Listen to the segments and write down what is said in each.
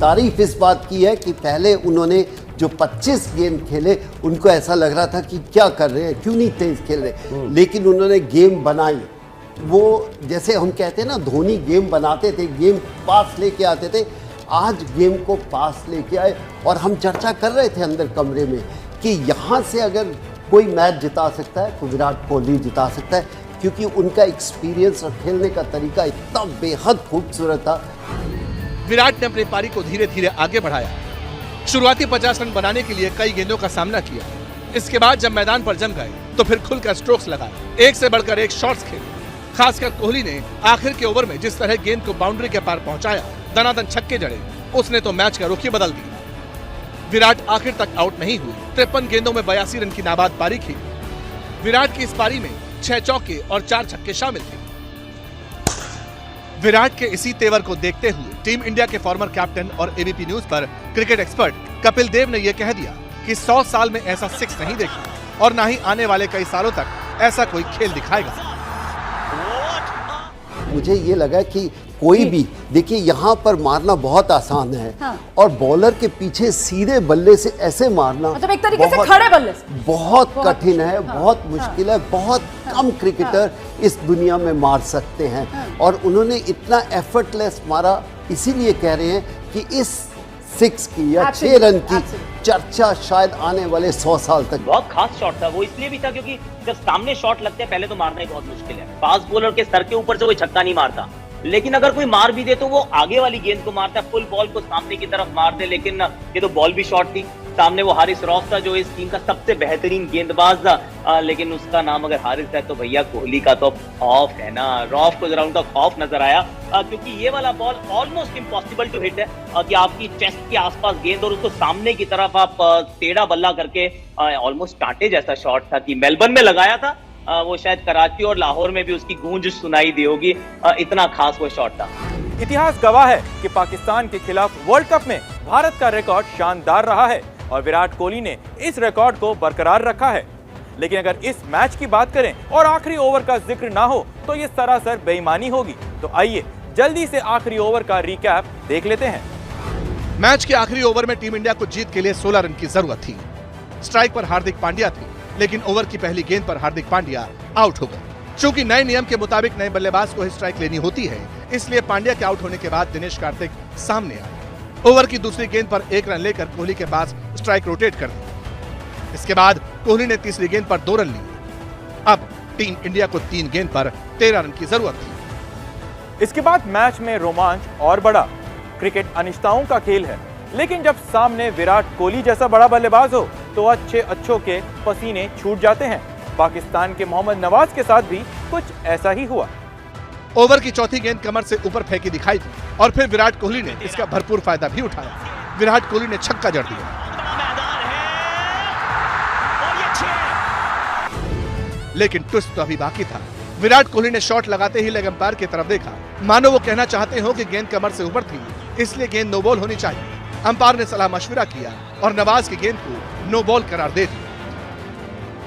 तारीफ इस बात की है कि पहले उन्होंने जो 25 गेंद खेले उनको ऐसा लग रहा था कि क्या कर रहे हैं, क्यों नहीं तेज खेल रहे, लेकिन उन्होंने गेम बनाई। वो जैसे हम कहते हैं ना, धोनी गेम बनाते थे, गेम पास लेके आते थे, आज गेम को पास लेके आए। और हम चर्चा कर रहे थे अंदर कमरे में कि यहाँ से अगर कोई मैच जिता सकता है तो विराट कोहली जिता सकता है, क्योंकि उनका एक्सपीरियंस और खेलने का तरीका इतना बेहद खूबसूरत था। विराट ने अपनी पारी को धीरे धीरे आगे बढ़ाया। शुरुआती 50 रन बनाने के लिए कई गेंदों का सामना किया। इसके बाद जब मैदान पर जम गए तो फिर खुलकर स्ट्रोक्स लगाए, एक से बढ़कर एक शॉट्स खेले। खासकर कोहली ने आखिर के ओवर में जिस तरह गेंद को बाउंड्री के पार पहुंचाया, दनादन छक्के जड़े, उसने तो मैच का रुख ही बदल दिया। विराट आखिर तक आउट नहीं हुई। 53 गेंदों में 82 रन की नाबाद पारी खेली। विराट की इस पारी में 6 चौके और 4 छक्के शामिल थे। विराट के इसी तेवर को देखते हुए टीम इंडिया के फॉर्मर कैप्टन और एबीपी न्यूज पर क्रिकेट एक्सपर्ट कपिल देव ने यह कह दिया कि 100 साल में ऐसा 6 नहीं देखा और ना ही आने वाले कई सालों तक ऐसा कोई खेल दिखाएगा। मुझे ये लगा कि कोई भी देखिए, यहाँ पर मारना बहुत आसान है। हाँ। और बॉलर के पीछे सीधे बल्ले से ऐसे मारना, मतलब एक तरीके से खड़े बल्ले से बहुत कठिन है। हाँ। बहुत मुश्किल है। बहुत कम क्रिकेटर इस दुनिया में मार सकते हैं। और उन्होंने इतना एफर्टलेस मारा, इसीलिए कह रहे हैं कि इस 6 की या 6 रन की चर्चा शायद आने वाले 100 साल तक। बहुत खास शॉट था वो, इसलिए भी था क्योंकि जब सामने शॉट लगते हैं पहले तो मारना ही बहुत मुश्किल है। फास्ट बॉलर के सर के ऊपर से कोई छक्का नहीं मारता, लेकिन अगर कोई मार भी दे तो वो आगे वाली गेंद को मारता है, फुल बॉल को सामने की तरफ मार दे। लेकिन ये तो बॉल भी शॉट थी। सामने वो हारिस रॉफ था जो इस टीम का सबसे बेहतरीन गेंदबाज था, लेकिन उसका नाम अगर हारिस है तो भैया कोहली का तो खौफ है ना। रॉफ को जरा उनका खौफ नजर आया, क्योंकि ये वाला ball almost impossible to hit है कि आपकी चेस्ट के आसपास गेंद और उसको सामने की तरफ आप टेढ़ा बल्ला करके, ऑलमोस्ट कांटे जैसा शॉट था कि मेलबर्न में लगाया था। वो शायद कराची और लाहौर में भी उसकी गूंज सुनाई दी होगी, इतना खास वो शॉट था। इतिहास गवाह है कि पाकिस्तान के खिलाफ वर्ल्ड कप में भारत का रिकॉर्ड शानदार रहा है और विराट कोहली ने इस रिकॉर्ड को बरकरार रखा है। लेकिन अगर इस मैच की बात करें और आखिरी ओवर का जिक्र ना हो तो ये सरासर बेईमानी होगी। तो आइए जल्दी से आखिरी ओवर का रिकैप देख लेते हैं। मैच के आखिरी ओवर में टीम इंडिया को जीत के लिए 16 रन की जरूरत थी। स्ट्राइक पर हार्दिक पांड्या थे, लेकिन ओवर की पहली गेंद पर हार्दिक पांड्या आउट हो गए। चूंकि नए नियम के मुताबिक नए बल्लेबाज को ही स्ट्राइक लेनी होती है, इसलिए पांड्या के आउट होने के बाद दिनेश कार्तिक सामने आए। ओवर की दूसरी गेंद पर 1 रन लेकर कोहली के पास स्ट्राइक रोटेट कर दी। इसके बाद कोहली ने तीसरी गेंद पर 2 रन लिए। अब टीम इंडिया को 3 गेंद पर 13 रन की जरूरत थी। इसके बाद मैच में रोमांच और बढ़ा। क्रिकेट अनिश्चितताओं का खेल है, लेकिन जब सामने विराट कोहली जैसा बड़ा बल्लेबाज हो तो अच्छों के पसीने छूट जाते हैं। पाकिस्तान के मोहम्मद नवाज के साथ भी कुछ ऐसा ही हुआ। ओवर की चौथी गेंद कमर से ऊपर फेंकी दिखाई दी और फिर विराट कोहली ने इसका भरपूर फायदा भी उठाया। विराट कोहली ने छक्का जड़ दिया। लेकिन ट्विस्ट तो अभी बाकी था। विराट कोहली ने शॉट लगाते ही लेग अंपायर की तरफ देखा, मानो वो कहना चाहते हो कि गेंद कमर से ऊपर थी, इसलिए गेंद नो बॉल होनी चाहिए। अंपायर ने सलाह मशविरा किया और नवाज की गेंद को नो बॉल करार दे दिया।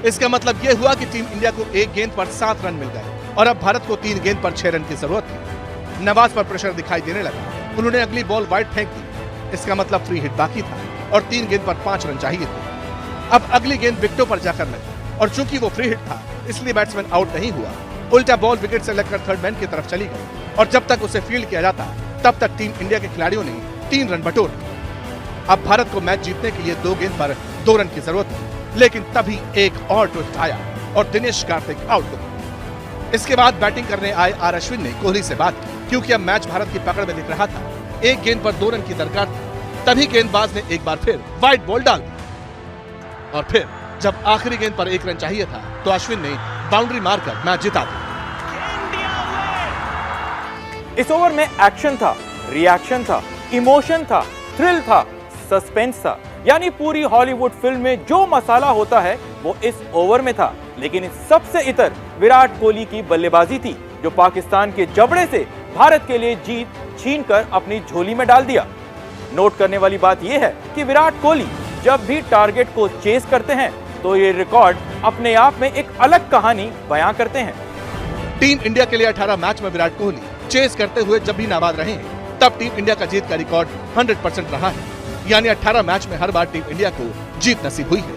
इसका मतलब यह हुआ कि टीम इंडिया को 1 गेंद पर 7 रन मिल गए और अब भारत को 3 गेंद पर 6 रन की जरूरत थी। नवाज पर प्रेशर दिखाई देने लगा। उन्होंने अगली बॉल वाइड फेंक दी। इसका मतलब फ्री हिट बाकी था और 3 गेंद पर 5 रन चाहिए थे। अब अगली गेंद विकेटों पर जाकर लगी और चूंकि वो फ्री हिट था, इसलिए बैट्समैन आउट नहीं हुआ। उल्टा बॉल विकेट से लगकर थर्ड मैन की तरफ चली गई और जब तक उसे फील्ड किया जाता तब तक टीम इंडिया के खिलाड़ियों ने 3 रन बटोरे। अब भारत को मैच जीतने के लिए 2 गेंद पर 2 रन की जरूरत थी, लेकिन तभी एक और ट्विस्ट आया और दिनेश कार्तिक आउट हो गए। इसके बाद बैटिंग करने आए आर अश्विन ने कोहली से बात की, क्योंकि अब मैच भारत की पकड़ में दिख रहा था। 1 गेंद पर 2 रन की दरकार थी। तभी गेंदबाज ने एक बार फिर वाइड बॉल डाल दी और फिर जब आखिरी गेंद पर 1 रन चाहिए था तो अश्विन ने बाउंड्री मारकर मैच जिता दिया। इस ओवर में एक्शन था, रिएक्शन था, इमोशन था, थ्रिल था, सस्पेंस था, यानी पूरी हॉलीवुड फिल्म में जो मसाला होता है वो इस ओवर में था। लेकिन सबसे इतर विराट कोहली की बल्लेबाजी थी, जो पाकिस्तान के जबड़े से भारत के लिए जीत छीनकर अपनी झोली में डाल दिया। नोट करने वाली बात यह है कि विराट कोहली जब भी टारगेट को चेस करते हैं तो ये रिकॉर्ड अपने आप में एक अलग कहानी बयां करते हैं। टीम इंडिया के लिए 18 मैच में विराट कोहली चेस करते हुए जब भी नाबाद रहे हैं, तब टीम इंडिया का जीत का रिकॉर्ड 100% रहा है, यानी 18 मैच में हर बार टीम इंडिया को जीत नसीब हुई है।